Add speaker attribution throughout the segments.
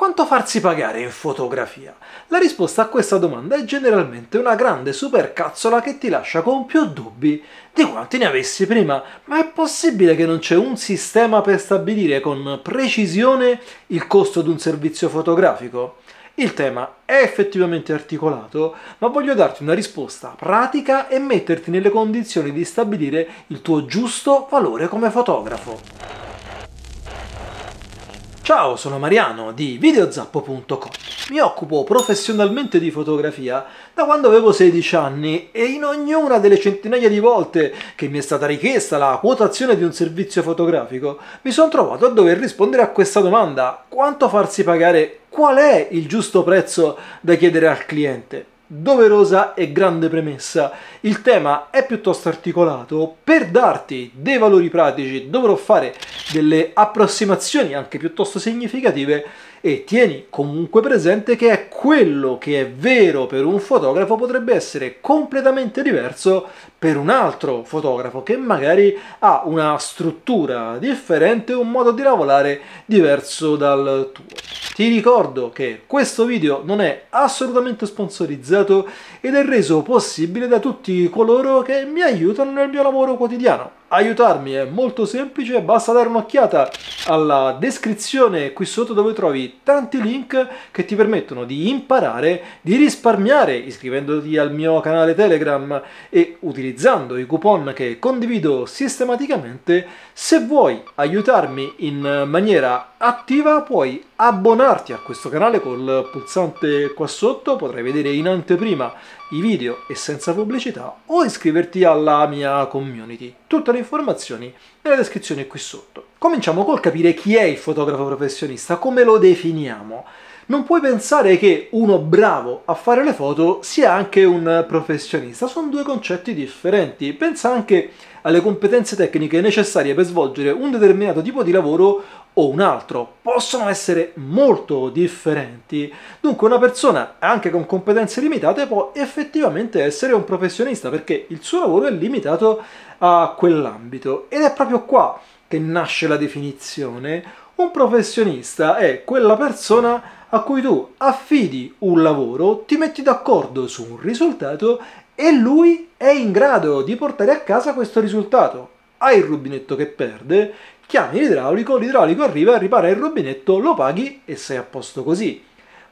Speaker 1: Quanto farsi pagare in fotografia? La risposta a questa domanda è generalmente una grande supercazzola che ti lascia con più dubbi di quanti ne avessi prima. Ma è possibile che non c'è un sistema per stabilire con precisione il costo di un servizio fotografico? Il tema è effettivamente articolato, ma voglio darti una risposta pratica e metterti nelle condizioni di stabilire il tuo giusto valore come fotografo. Ciao, sono Mariano di videozappo.com. Mi occupo professionalmente di fotografia da quando avevo 16 anni e in ognuna delle centinaia di volte che mi è stata richiesta la quotazione di un servizio fotografico mi sono trovato a dover rispondere a questa domanda: quanto farsi pagare? Qual è il giusto prezzo da chiedere al cliente? Doverosa e grande premessa. Il tema è piuttosto articolato. Per darti dei valori pratici dovrò fare delle approssimazioni anche piuttosto significative e tieni comunque presente che è quello che è vero per un fotografo potrebbe essere completamente diverso per un altro fotografo che magari ha una struttura differente, un modo di lavorare diverso dal tuo. Ti ricordo che questo video non è assolutamente sponsorizzato ed è reso possibile da tutti coloro che mi aiutano nel mio lavoro quotidiano. Aiutarmi è molto semplice, basta dare un'occhiata alla descrizione qui sotto dove trovi tanti link che ti permettono di imparare, di risparmiare iscrivendoti al mio canale Telegram e utilizzando i coupon che condivido sistematicamente. Se vuoi aiutarmi in maniera attiva puoi abbonarti a questo canale col pulsante qua sotto, potrai vedere in anteprima i video e senza pubblicità, o iscriverti alla mia community. Tutte le informazioni nella descrizione qui sotto. Cominciamo col capire chi è il fotografo professionista, come lo definiamo. Non puoi pensare che uno bravo a fare le foto sia anche un professionista, sono due concetti differenti. Pensa anche alle competenze tecniche necessarie per svolgere un determinato tipo di lavoro o un altro, possono essere molto differenti. Dunque una persona anche con competenze limitate può effettivamente essere un professionista perché il suo lavoro è limitato a quell'ambito ed è proprio qua che nasce la definizione. Un professionista è quella persona a cui tu affidi un lavoro, ti metti d'accordo su un risultato e lui è in grado di portare a casa questo risultato. Hai il rubinetto che perde, chiami l'idraulico arriva, ripara il rubinetto, lo paghi e sei a posto così.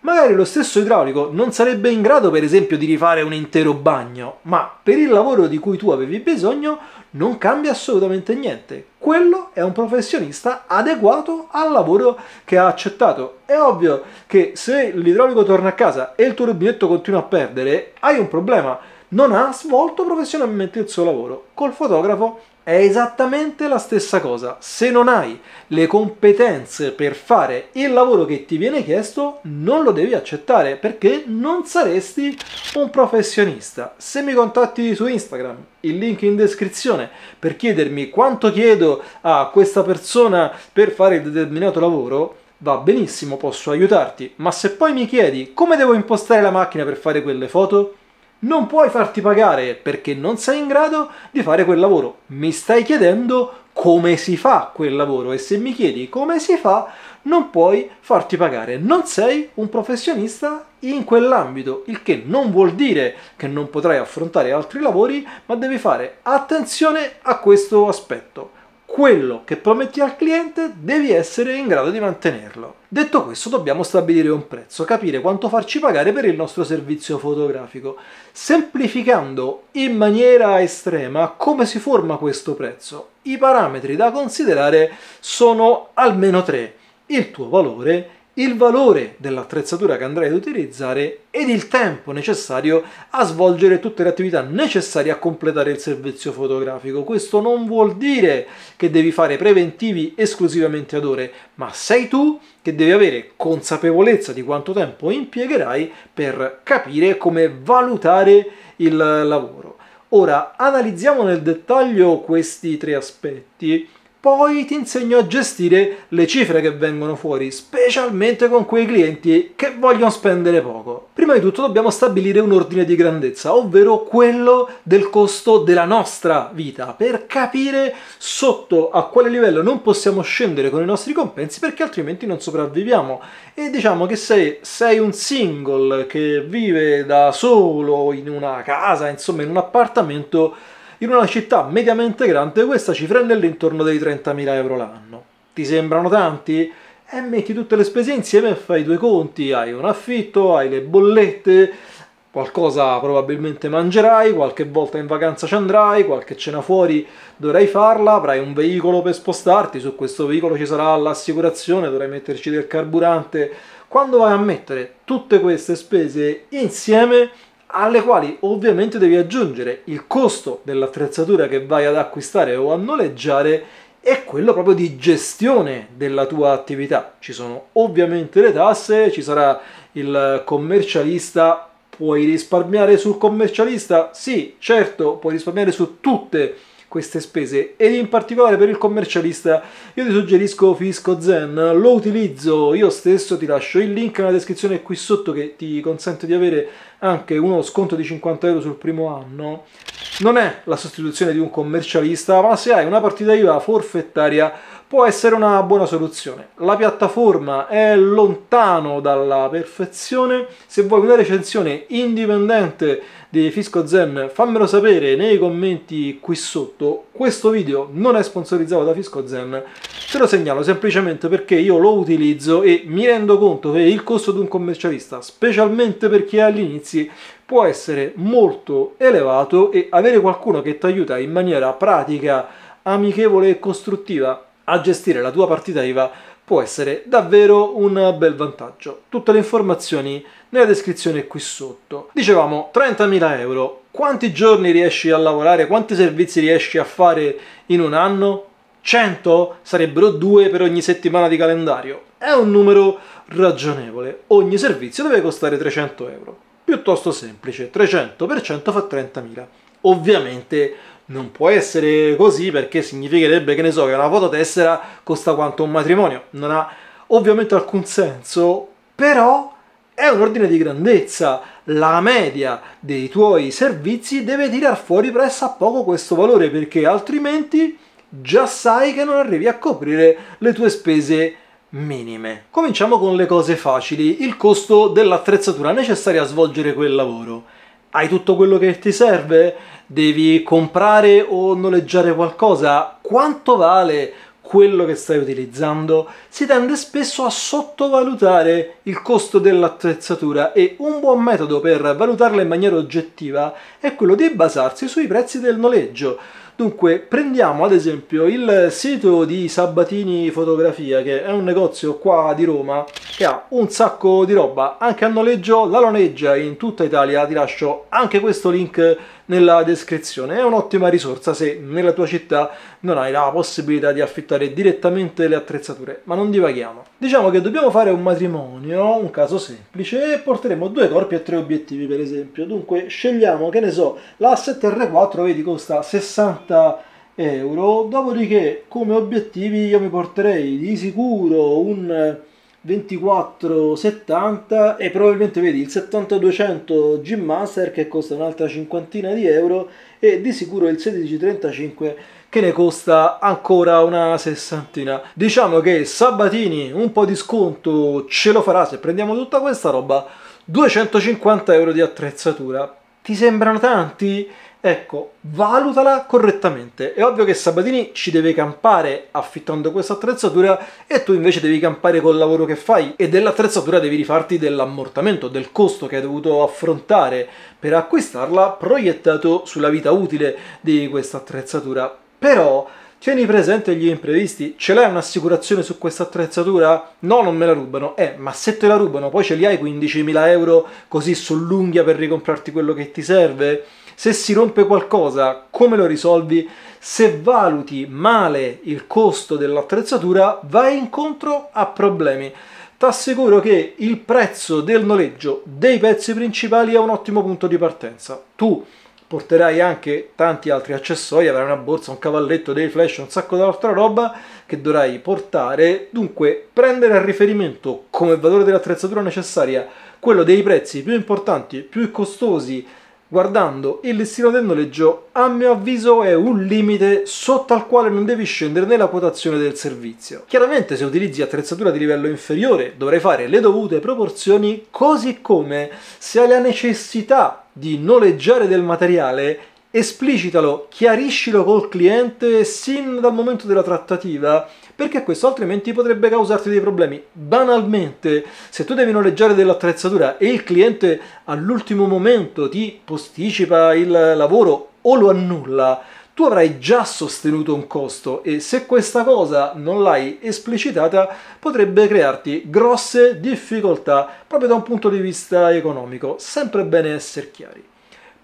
Speaker 1: Magari lo stesso idraulico non sarebbe in grado per esempio di rifare un intero bagno, ma per il lavoro di cui tu avevi bisogno non cambia assolutamente niente. Quello è un professionista adeguato al lavoro che ha accettato. È ovvio che se l'idraulico torna a casa e il tuo rubinetto continua a perdere, hai un problema. Non ha svolto professionalmente il suo lavoro. Col fotografo è esattamente la stessa cosa. Se non hai le competenze per fare il lavoro che ti viene chiesto, non lo devi accettare perché non saresti un professionista. Se mi contatti su Instagram, il link in descrizione, per chiedermi quanto chiedo a questa persona per fare il determinato lavoro, va benissimo, posso aiutarti. Ma se poi mi chiedi come devo impostare la macchina per fare quelle foto, non puoi farti pagare perché non sei in grado di fare quel lavoro. Mi stai chiedendo come si fa quel lavoro e se mi chiedi come si fa non puoi farti pagare. Non sei un professionista in quell'ambito, il che non vuol dire che non potrai affrontare altri lavori, ma devi fare attenzione a questo aspetto. Quello che prometti al cliente devi essere in grado di mantenerlo. Detto questo, dobbiamo stabilire un prezzo, capire quanto farci pagare per il nostro servizio fotografico. Semplificando in maniera estrema come si forma questo prezzo, i parametri da considerare sono almeno tre: il tuo valore, il valore dell'attrezzatura che andrai ad utilizzare ed il tempo necessario a svolgere tutte le attività necessarie a completare il servizio fotografico. Questo non vuol dire che devi fare preventivi esclusivamente ad ore, ma sei tu che devi avere consapevolezza di quanto tempo impiegherai per capire come valutare il lavoro. Ora, analizziamo nel dettaglio questi tre aspetti. Poi ti insegno a gestire le cifre che vengono fuori, specialmente con quei clienti che vogliono spendere poco. Prima di tutto dobbiamo stabilire un ordine di grandezza, ovvero quello del costo della nostra vita, per capire sotto a quale livello non possiamo scendere con i nostri compensi, perché altrimenti non sopravviviamo. E diciamo che se sei un single che vive da solo in una casa, insomma in un appartamento, in una città mediamente grande, questa cifra è nell'intorno dei 30.000 euro l'anno. Ti sembrano tanti? E metti tutte le spese insieme e fai due conti, hai un affitto, hai le bollette, qualcosa probabilmente mangerai, qualche volta in vacanza ci andrai, qualche cena fuori dovrai farla, avrai un veicolo per spostarti, su questo veicolo ci sarà l'assicurazione, dovrai metterci del carburante. Quando vai a mettere tutte queste spese insieme, alle quali ovviamente devi aggiungere il costo dell'attrezzatura che vai ad acquistare o a noleggiare, è quello proprio di gestione della tua attività. Ci sono ovviamente le tasse, ci sarà il commercialista. Puoi risparmiare sul commercialista? Sì, certo, puoi risparmiare su tutte queste spese, ed in particolare per il commercialista io ti suggerisco Fisco Zen. Lo utilizzo io stesso, ti lascio il link nella descrizione qui sotto, che ti consente di avere anche uno sconto di 50 euro sul primo anno. Non è la sostituzione di un commercialista, ma se hai una partita IVA forfettaria può essere una buona soluzione. La piattaforma è lontano dalla perfezione. Se vuoi una recensione indipendente di Fisco Zen, fammelo sapere nei commenti qui sotto. Questo video non è sponsorizzato da Fisco Zen, te lo segnalo semplicemente perché io lo utilizzo e mi rendo conto che il costo di un commercialista, specialmente per chi è agli inizi, può essere molto elevato, e avere qualcuno che ti aiuta in maniera pratica, amichevole e costruttiva a gestire la tua partita IVA può essere davvero un bel vantaggio. Tutte le informazioni nella descrizione qui sotto. Dicevamo 30.000 euro. Quanti giorni riesci a lavorare? Quanti servizi riesci a fare in un anno? 100? Sarebbero 2 per ogni settimana di calendario. È un numero ragionevole. Ogni servizio deve costare 300 euro. Piuttosto semplice. 300 per 100 fa 30.000. Ovviamente non può essere così, perché significherebbe, che ne so, che una fototessera costa quanto un matrimonio. Non ha ovviamente alcun senso, però è un ordine di grandezza. La media dei tuoi servizi deve tirar fuori pressappoco questo valore, perché altrimenti già sai che non arrivi a coprire le tue spese minime. Cominciamo con le cose facili: il costo dell'attrezzatura necessaria a svolgere quel lavoro. Hai tutto quello che ti serve? Devi comprare o noleggiare qualcosa? Quanto vale quello che stai utilizzando? Si tende spesso a sottovalutare il costo dell'attrezzatura, e un buon metodo per valutarla in maniera oggettiva è quello di basarsi sui prezzi del noleggio. Dunque, prendiamo ad esempio il sito di Sabatini Fotografia, che è un negozio qua di Roma che ha un sacco di roba anche a noleggio, la noleggia in tutta Italia. Ti lascio anche questo link nella descrizione. È un'ottima risorsa se nella tua città non hai la possibilità di affittare direttamente le attrezzature. Ma non divaghiamo. Diciamo che dobbiamo fare un matrimonio, un caso semplice, e porteremo 2 corpi e 3 obiettivi per esempio. Dunque scegliamo, che ne so, la 7R4, vedi, costa 60 euro. Dopodiché come obiettivi io mi porterei di sicuro un 24-70 e probabilmente, vedi, il 70-200 G Master che costa un'altra cinquantina di euro, e di sicuro il 16-35 che ne costa ancora una sessantina. Diciamo che Sabatini un po' di sconto ce lo farà se prendiamo tutta questa roba. 250 euro di attrezzatura. Ti sembrano tanti? Ecco, valutala correttamente. È ovvio che Sabatini ci deve campare affittando questa attrezzatura, e tu invece devi campare col lavoro che fai, e dell'attrezzatura devi rifarti dell'ammortamento, del costo che hai dovuto affrontare per acquistarla, proiettato sulla vita utile di questa attrezzatura. Però tieni presente gli imprevisti. Ce l'hai un'assicurazione su questa attrezzatura? No, non me la rubano. Ma se te la rubano, poi ce li hai 15.000 euro così sull'unghia per ricomprarti quello che ti serve? Se si rompe qualcosa, come lo risolvi? Se valuti male il costo dell'attrezzatura, vai incontro a problemi. T'assicuro che il prezzo del noleggio dei pezzi principali è un ottimo punto di partenza. Tu porterai anche tanti altri accessori, avrai una borsa, un cavalletto, dei flash, un sacco di altra roba che dovrai portare. Dunque prendere a riferimento come valore dell'attrezzatura necessaria quello dei prezzi più importanti, più costosi, guardando il listino del noleggio, a mio avviso è un limite sotto al quale non devi scendere nella quotazione del servizio. Chiaramente se utilizzi attrezzatura di livello inferiore dovrai fare le dovute proporzioni, così come se hai la necessità di noleggiare del materiale, esplicitalo, chiariscilo col cliente sin dal momento della trattativa, perché questo altrimenti potrebbe causarti dei problemi. Banalmente, se tu devi noleggiare dell'attrezzatura e il cliente all'ultimo momento ti posticipa il lavoro o lo annulla, tu avrai già sostenuto un costo e se questa cosa non l'hai esplicitata potrebbe crearti grosse difficoltà proprio da un punto di vista economico. Sempre bene essere chiari.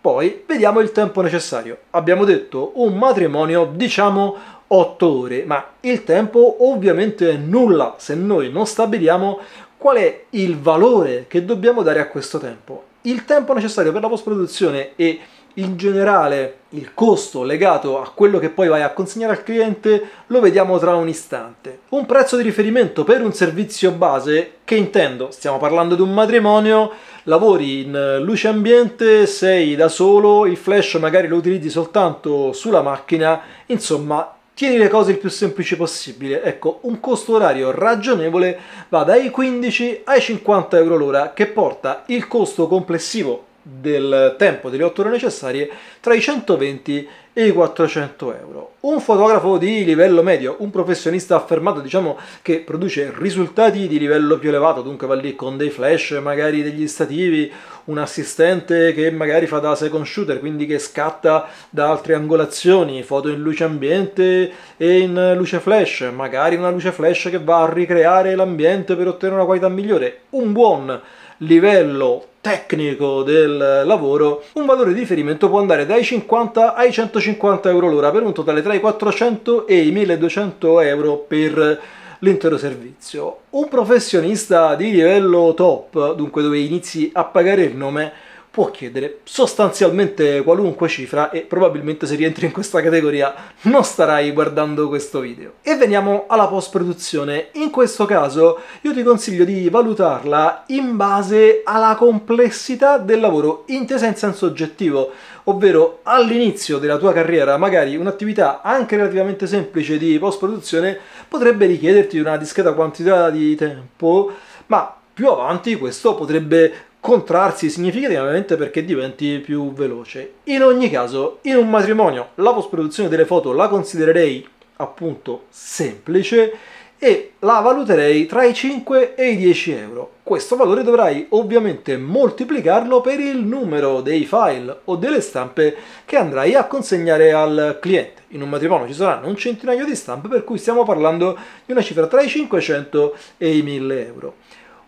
Speaker 1: Poi vediamo il tempo necessario. Abbiamo detto un matrimonio, diciamo 8 ore, ma il tempo ovviamente è nulla se noi non stabiliamo qual è il valore che dobbiamo dare a questo tempo. Il tempo necessario per la post-produzione e in generale il costo legato a quello che poi vai a consegnare al cliente lo vediamo tra un istante. Un prezzo di riferimento per un servizio base, che intendo, stiamo parlando di un matrimonio, lavori in luce ambiente, sei da solo, il flash magari lo utilizzi soltanto sulla macchina, insomma tieni le cose il più semplici possibile. Ecco, un costo orario ragionevole va dai 15 ai 50 euro l'ora, che porta il costo complessivo del tempo delle 8 ore necessarie tra i 120 e i 400 euro. Un fotografo di livello medio, un professionista affermato, diciamo, che produce risultati di livello più elevato, dunque va lì con dei flash, magari degli stativi, un assistente che magari fa da second shooter, quindi che scatta da altre angolazioni, foto in luce ambiente e in luce flash, magari una luce flash che va a ricreare l'ambiente per ottenere una qualità migliore, un buon livello tecnico del lavoro, un valore di riferimento può andare dai 50 ai 150 euro l'ora, per un totale tra i 400 e i 1200 euro per l'intero servizio. Un professionista di livello top, dunque dove inizi a pagare il nome, può chiedere sostanzialmente qualunque cifra e probabilmente se rientri in questa categoria non starai guardando questo video. E veniamo alla post-produzione. In questo caso io ti consiglio di valutarla in base alla complessità del lavoro, intesa in senso oggettivo, ovvero all'inizio della tua carriera magari un'attività anche relativamente semplice di post-produzione potrebbe richiederti una discreta quantità di tempo, ma più avanti questo potrebbe contrarsi significativamente perché diventi più veloce. In ogni caso, in un matrimonio la post-produzione delle foto la considererei appunto semplice e la valuterei tra i 5 e i 10 euro. Questo valore dovrai ovviamente moltiplicarlo per il numero dei file o delle stampe che andrai a consegnare al cliente. In un matrimonio ci saranno un centinaio di stampe, per cui stiamo parlando di una cifra tra i 500 e i 1000 euro.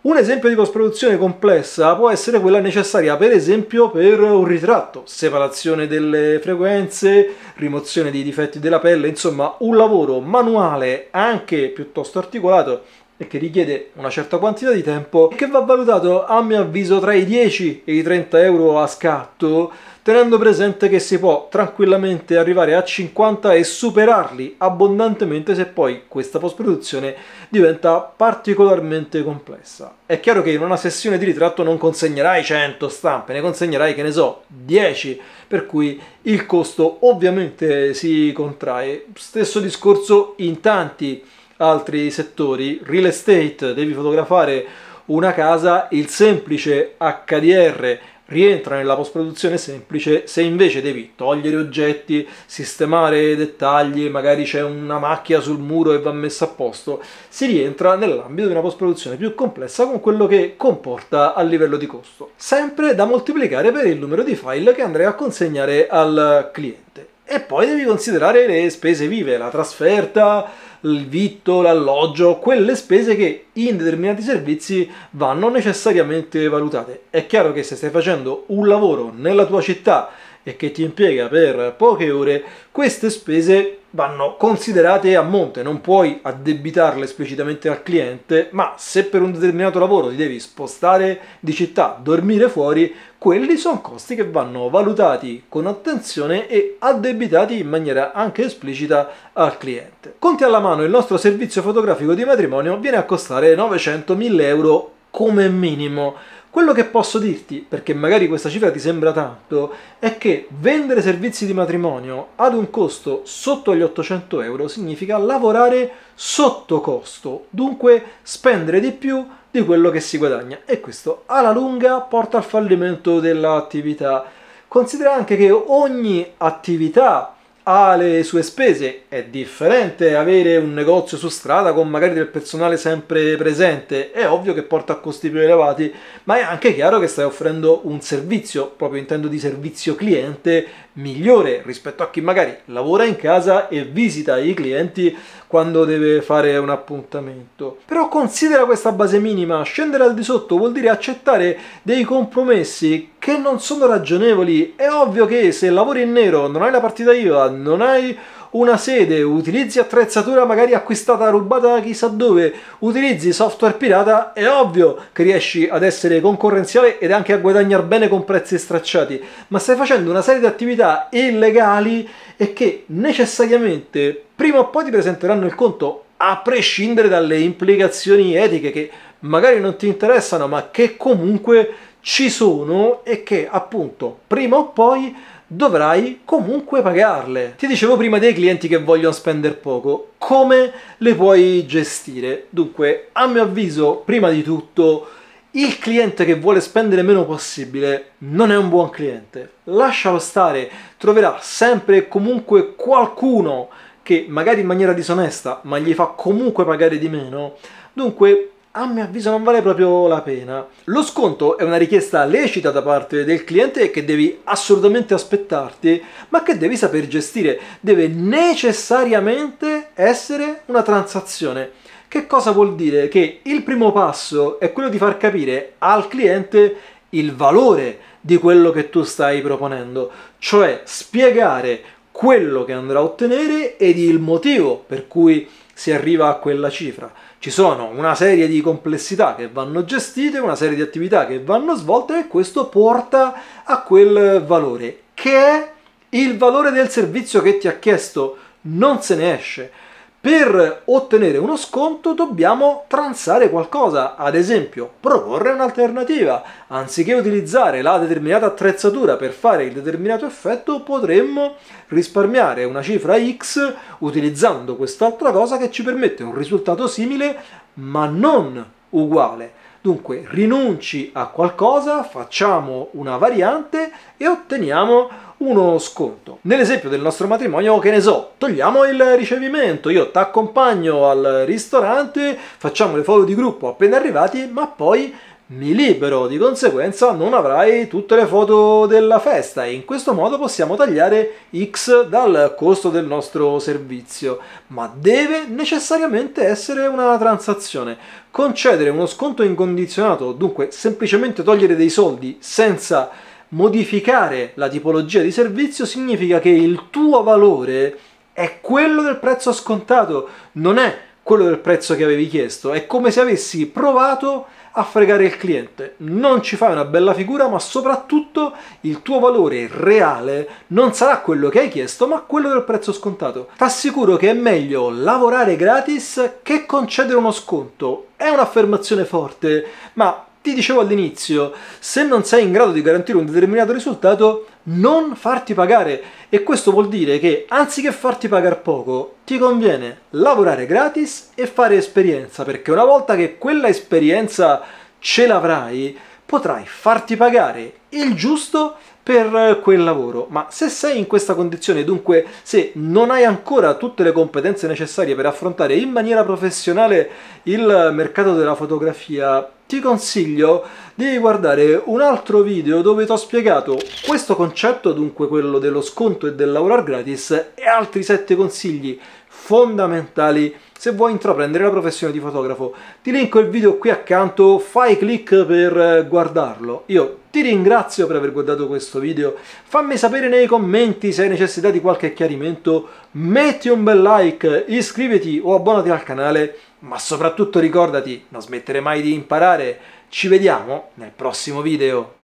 Speaker 1: Un esempio di post-produzione complessa può essere quella necessaria per esempio per un ritratto, separazione delle frequenze, rimozione dei difetti della pelle, insomma un lavoro manuale anche piuttosto articolato e che richiede una certa quantità di tempo, che va valutato a mio avviso tra i 10 e i 30 euro a scatto, tenendo presente che si può tranquillamente arrivare a 50 e superarli abbondantemente se poi questa post-produzione diventa particolarmente complessa. È chiaro che in una sessione di ritratto non consegnerai 100 stampe, ne consegnerai, che ne so, 10, per cui il costo ovviamente si contrae. Stesso discorso in tanti altri settori. Real estate, devi fotografare una casa, il semplice HDR rientra nella post-produzione semplice. Se invece devi togliere oggetti, sistemare dettagli, magari c'è una macchia sul muro e va messa a posto, si rientra nell'ambito di una post-produzione più complessa, con quello che comporta a livello di costo. Sempre da moltiplicare per il numero di file che andrai a consegnare al cliente. E poi devi considerare le spese vive, la trasferta, il vitto, l'alloggio, quelle spese che in determinati servizi vanno necessariamente valutate. È chiaro che se stai facendo un lavoro nella tua città e che ti impiega per poche ore, queste spese vanno considerate a monte, non puoi addebitarle esplicitamente al cliente, ma se per un determinato lavoro ti devi spostare di città, dormire fuori, quelli sono costi che vanno valutati con attenzione e addebitati in maniera anche esplicita al cliente. Conti alla mano, il nostro servizio fotografico di matrimonio viene a costare 900.000 euro come minimo. Quello che posso dirti, perché magari questa cifra ti sembra tanto, è che vendere servizi di matrimonio ad un costo sotto gli 800 euro significa lavorare sotto costo, dunque spendere di più di quello che si guadagna, e questo alla lunga porta al fallimento dell'attività. Considera anche che ogni attività ha le sue spese, è differente avere un negozio su strada con magari del personale sempre presente, è ovvio che porta a costi più elevati, ma è anche chiaro che stai offrendo un servizio, proprio intendo di servizio cliente, migliore rispetto a chi magari lavora in casa e visita i clienti quando deve fare un appuntamento. Però considera questa base minima, scendere al di sotto vuol dire accettare dei compromessi che non sono ragionevoli. È ovvio che se lavori in nero, non hai la partita IVA, non hai una sede, utilizzi attrezzatura magari acquistata rubata chissà dove, utilizzi software pirata, è ovvio che riesci ad essere concorrenziale ed anche a guadagnare bene con prezzi stracciati, ma stai facendo una serie di attività illegali e che necessariamente prima o poi ti presenteranno il conto, a prescindere dalle implicazioni etiche che magari non ti interessano ma che comunque ci sono e che appunto prima o poi dovrai comunque pagarle. Ti dicevo prima dei clienti che vogliono spendere poco, come le puoi gestire? Dunque, a mio avviso, prima di tutto, il cliente che vuole spendere meno possibile non è un buon cliente. Lascialo stare, troverà sempre e comunque qualcuno che magari in maniera disonesta, ma gli fa comunque pagare di meno. Dunque, a mio avviso non vale proprio la pena. Lo sconto è una richiesta lecita da parte del cliente che devi assolutamente aspettarti, ma che devi saper gestire. Deve necessariamente essere una transazione. Che cosa vuol dire? Che il primo passo è quello di far capire al cliente il valore di quello che tu stai proponendo, cioè spiegare quello che andrà a ottenere ed il motivo per cui si arriva a quella cifra. Ci sono una serie di complessità che vanno gestite, una serie di attività che vanno svolte e questo porta a quel valore, che è il valore del servizio che ti ha chiesto. Non se ne esce. Per ottenere uno sconto dobbiamo transare qualcosa, ad esempio proporre un'alternativa. Anziché utilizzare la determinata attrezzatura per fare il determinato effetto, potremmo risparmiare una cifra X utilizzando quest'altra cosa che ci permette un risultato simile ma non uguale. Dunque rinunci a qualcosa, facciamo una variante e otteniamo uno sconto. Nell'esempio del nostro matrimonio, che ne so, togliamo il ricevimento, io ti accompagno al ristorante, facciamo le foto di gruppo appena arrivati, ma poi mi libero, di conseguenza non avrai tutte le foto della festa e in questo modo possiamo tagliare X dal costo del nostro servizio, ma deve necessariamente essere una transazione. Concedere uno sconto incondizionato, dunque semplicemente togliere dei soldi senza modificare la tipologia di servizio, significa che il tuo valore è quello del prezzo scontato, non è quello del prezzo che avevi chiesto. È come se avessi provato a fregare il cliente. Non ci fai una bella figura, ma soprattutto il tuo valore reale non sarà quello che hai chiesto, ma quello del prezzo scontato. T'assicuro che è meglio lavorare gratis che concedere uno sconto. È un'affermazione forte, ma ti dicevo all'inizio, se non sei in grado di garantire un determinato risultato, non farti pagare. E questo vuol dire che anziché farti pagare poco, ti conviene lavorare gratis e fare esperienza, perché una volta che quella esperienza ce l'avrai, potrai farti pagare il giusto per quel lavoro. Ma se sei in questa condizione, dunque se non hai ancora tutte le competenze necessarie per affrontare in maniera professionale il mercato della fotografia, ti consiglio di guardare un altro video dove ti ho spiegato questo concetto, dunque quello dello sconto e del lavorare gratis, e altri 7 consigli fondamentali se vuoi intraprendere la professione di fotografo. Ti linko il video qui accanto, fai clic per guardarlo. Io ti ringrazio per aver guardato questo video, fammi sapere nei commenti se hai necessità di qualche chiarimento, metti un bel like, iscriviti o abbonati al canale, ma soprattutto ricordati, non smettere mai di imparare. Ci vediamo nel prossimo video.